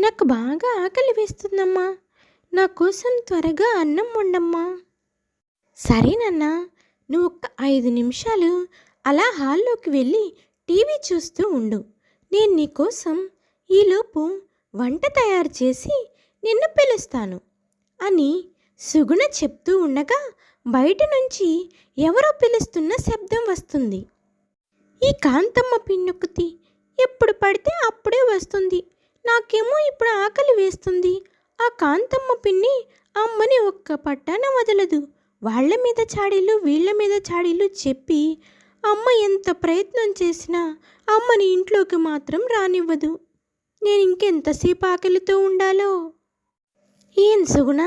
నాకు బాగా ఆకలి వేస్తుందమ్మా. నా కోసం త్వరగా అన్నం వండమ్మా. సరేనన్నా, నువ్వు ఒక్క 5 నిమిషాలు అలా హాల్లోకి వెళ్ళి టీవీ చూస్తూ ఉండు. నేను నీకోసం ఈలోపు వంట తయారు చేసి నిన్ను పిలుస్తాను అని సుగుణ చెప్తూ ఉండగా బయట నుంచి ఎవరో పిలుస్తున్న శబ్దం వస్తుంది. ఈ కాంతమ్మ పిన్నొక్కతి ఎప్పుడు పడితే అప్పుడే వస్తుంది. నాకేమో ఇప్పుడు ఆకలి వేస్తుంది. ఆ కాంతమ్మ పిన్ని అమ్మని ఒక్క పట్టాన వదలదు. వాళ్ళ మీద చాడీలు వీళ్ళ మీద చాడీలు చెప్పి అమ్మ ఎంత ప్రయత్నం చేసినా అమ్మని ఇంట్లోకి మాత్రం రానివ్వదు. నేను ఇంకెంతసేపు ఆకలితో ఉండాలో. ఏం సుగుణ,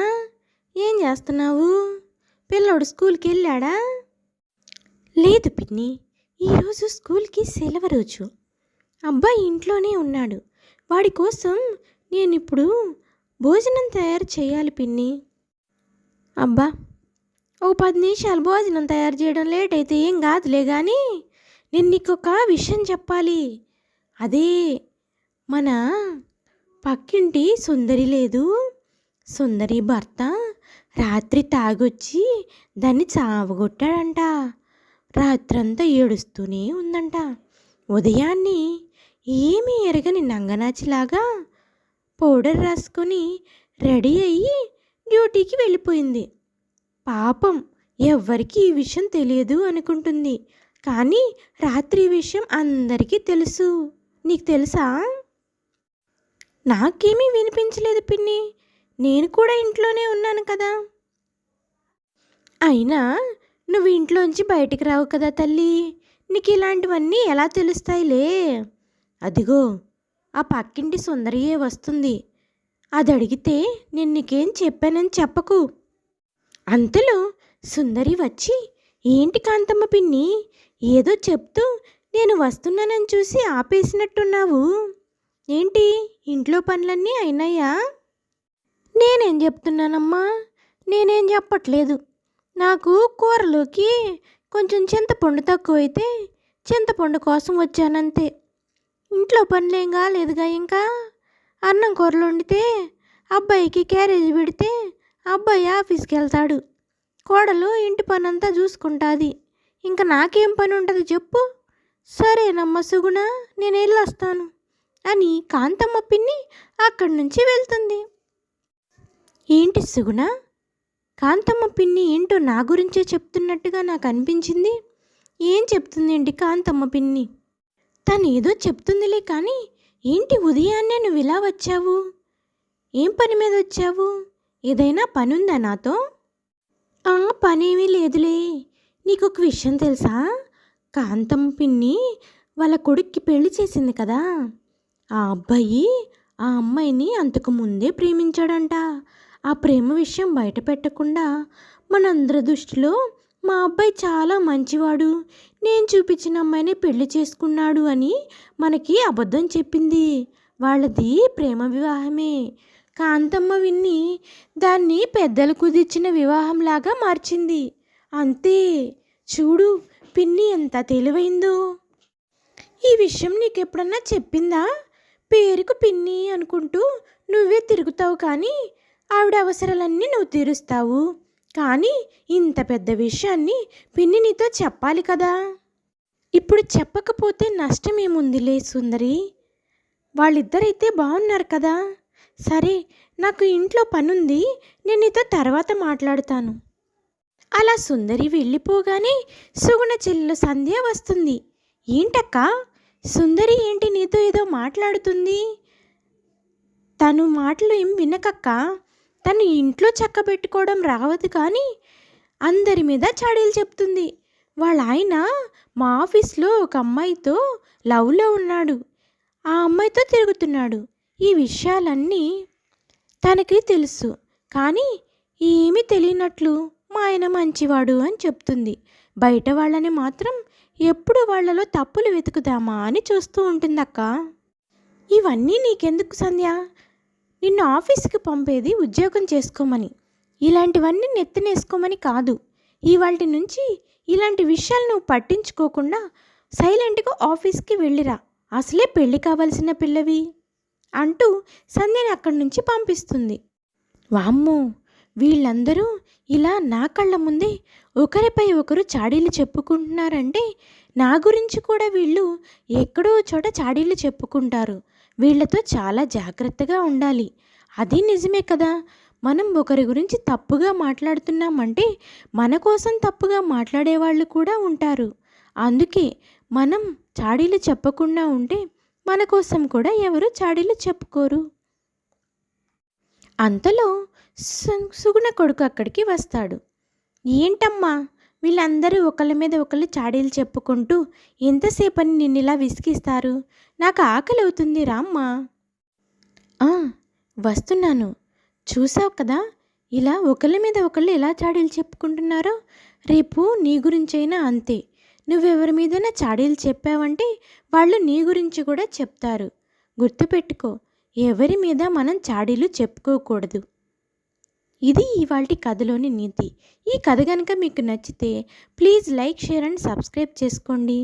ఏం చేస్తున్నావు? పిల్లోడు స్కూల్కి వెళ్ళాడా? లేదు పిన్ని, ఈరోజు స్కూల్కి సెలవు రోజు. అబ్బాయి ఇంట్లోనే ఉన్నాడు. వాడి కోసం నేను ఇప్పుడు భోజనం తయారు చేయాలి పిన్ని. అబ్బా, ఓ 10 నిమిషాలు భోజనం తయారు చేయడం లేట్ అయితే ఏం కాదులే కానీ నేను నీకు ఒక విషయం చెప్పాలి. అదే మన పక్కింటి సుందరి లేదు, సుందరి భర్త రాత్రి తాగొచ్చి దాన్ని చావగొట్టాడంట. రాత్రంతా ఏడుస్తూనే ఉందంట. ఉదయాన్నే ఏమీ ఎరగని నంగనాచిలాగా పౌడర్ రాసుకొని రెడీ అయ్యి డ్యూటీకి వెళ్ళిపోయింది. పాపం ఎవ్వరికి ఈ విషయం తెలియదు అనుకుంటుంది. కానీ రాత్రి విషయం అందరికీ తెలుసు. నీకు తెలుసా? నాకేమీ వినిపించలేదు పిన్ని, నేను కూడా ఇంట్లోనే ఉన్నాను కదా. అయినా నువ్వు ఇంట్లోంచి బయటికి రావు కదా తల్లి, నీకు ఇలాంటివన్నీ ఎలా తెలుస్తాయిలే. అదిగో ఆ పక్కింటి సుందరియే వస్తుంది. అది అడిగితే నేను నీకేం చెప్పానని చెప్పకు. అంతలో సుందరి వచ్చి, ఏంటి కాంతమ్మ పిన్ని, ఏదో చెప్తూ నేను వస్తున్నానని చూసి ఆపేసినట్టున్నావు. ఏంటి, ఇంట్లో పనులన్నీ అయినాయా? నేనేం చెప్తున్నానమ్మా, నేనేం చెప్పట్లేదు. నాకు కూరలోకి కొంచెం చింతపండు తక్కువైతే చింతపండు కోసం వచ్చానంతే. ఇంట్లో పనులేం కాలేదుగా. ఇంకా అన్నం కూరలు వండితే అబ్బాయికి క్యారేజ్ పెడితే అబ్బాయి ఆఫీస్కి వెళ్తాడు. కోడలు ఇంటి పని అంతా చూసుకుంటుంది. ఇంకా నాకేం పని ఉంటుంది చెప్పు. సరేనమ్మ సుగుణ, నేను వెళ్ళొస్తాను అని కాంతమ్మ పిన్ని అక్కడి నుంచి వెళ్తుంది. ఏంటి సుగుణ, కాంతమ్మ పిన్ని ఏంటో నా గురించే చెప్తున్నట్టుగా నాకు అనిపించింది. ఏం చెప్తుంది ఏంటి కాంతమ్మ పిన్ని? తను ఏదో చెప్తుందిలే కానీ ఏంటి ఉదయాన్నే నువ్వు ఇలా వచ్చావు? ఏం పని మీద వచ్చావు? ఏదైనా పని ఉందా నాతో? పనేమీ లేదులే. నీకు ఒక విషయం తెలుసా? కాంతమ్మ పిన్ని వాళ్ళ కొడుక్కి పెళ్లి చేసింది కదా. ఆ అబ్బాయి ఆ అమ్మాయిని అంతకు ముందే ప్రేమించాడంట. ఆ ప్రేమ విషయం బయట పెట్టకుండా మనందరి దృష్టిలో మా అబ్బాయి చాలా మంచివాడు, నేను చూపించిన అమ్మాయిని పెళ్లి చేసుకున్నాడు అని మనకి అబద్ధం చెప్పింది. వాళ్ళది ప్రేమ వివాహమే. కాంతమ్మ విన్ని దాన్ని పెద్దలు కుదిర్చిన వివాహంలాగా మార్చింది. అంతే. చూడు పిన్ని ఎంత తెలివైందో. ఈ విషయం నీకెప్పుడన్నా చెప్పిందా? పేరుకు పిన్ని అనుకుంటూ నువ్వే తిరుగుతావు కానీ ఆవిడ అవసరాలన్నీ నువ్వు తీరుస్తావు. కానీ ఇంత పెద్ద విషయాన్ని పిన్ని నీతో చెప్పాలి కదా. ఇప్పుడు చెప్పకపోతే నష్టమేముందిలే సుందరి. వాళ్ళిద్దరైతే బాగున్నారు కదా. సరే, నాకు ఇంట్లో పనుంది, నేను నీతో తర్వాత మాట్లాడుతాను. అలా సుందరి వెళ్ళిపోగానే సుగుణ చెల్లెలు సంధ్య వస్తుంది. ఏంటక్క, సుందరి ఏంటి నీతో ఏదో మాట్లాడుతుంది? తను మాటలు ఏం వినకక్క. తను ఇంట్లో చక్క పెట్టుకోవడం రావద్దు కానీ అందరి మీద చాడీలు చెప్తుంది. వాళ్ళ ఆయన మా ఆఫీస్లో ఒక అమ్మాయితో లవ్లో ఉన్నాడు, ఆ అమ్మాయితో తిరుగుతున్నాడు. ఈ విషయాలన్నీ తనకి తెలుసు కానీ ఏమీ తెలియనట్లు మా ఆయన మంచివాడు అని చెప్తుంది. బయట వాళ్ళని మాత్రం ఎప్పుడు వాళ్ళలో తప్పులు వెతుకుదామా అని చూస్తూ ఉంటుందక్క. ఇవన్నీ నీకెందుకు సంధ్య? నిన్ను ఆఫీస్కి పంపేది ఉద్యోగం చేసుకోమని, ఇలాంటివన్నీ నెత్తినేసుకోమని కాదు. ఇవాల్టి నుంచి ఇలాంటి విషయాలు నువ్వు పట్టించుకోకుండా సైలెంట్గా ఆఫీస్కి వెళ్ళిరా. అసలే పెళ్ళి కావాల్సిన పిల్లవి. అంటూ సంధ్యని అక్కడి నుంచి పంపిస్తుంది. వామ్మో, వీళ్ళందరూ ఇలా నా కళ్ళ ముందే ఒకరిపై ఒకరు చాడీలు చెప్పుకుంటున్నారంటే నా గురించి కూడా వీళ్ళు ఎక్కడో చోట చాడీలు చెప్పుకుంటారు. వీళ్ళతో చాలా జాగ్రత్తగా ఉండాలి. అది నిజమే కదా, మనం ఒకరి గురించి తప్పుగా మాట్లాడుతున్నామంటే మన కోసం తప్పుగా మాట్లాడేవాళ్ళు కూడా ఉంటారు. అందుకే మనం చాడీలు చెప్పకుండా ఉంటే మన కోసం కూడా ఎవరు చాడీలు చెప్పుకోరు. అంతలో సుగుణ కొడుకు అక్కడికి వస్తాడు. ఏంటమ్మా, వీళ్ళందరూ ఒకళ్ళ మీద ఒకళ్ళు చాడీలు చెప్పుకుంటూ ఎంతసేపని నిన్నిలా విసిగిస్తారు? నాకు ఆకలి అవుతుంది, రామ్మా. వస్తున్నాను. చూసావు కదా, ఇలా ఒకళ్ళ మీద ఒకళ్ళు ఎలా చాడీలు చెప్పుకుంటున్నారో. రేపు నీ గురించైనా అంతే. నువ్వెవరి మీదైనా చాడీలు చెప్పావంటే వాళ్ళు నీ గురించి కూడా చెప్తారు. గుర్తుపెట్టుకో, ఎవరి మీద మనం చాడీలు చెప్పుకోకూడదు. ఇది ఇవాల్టి కథలోని నీతి. ఈ కథ కనుక మీకు నచ్చితే please like, share and subscribe చేసుకోండి.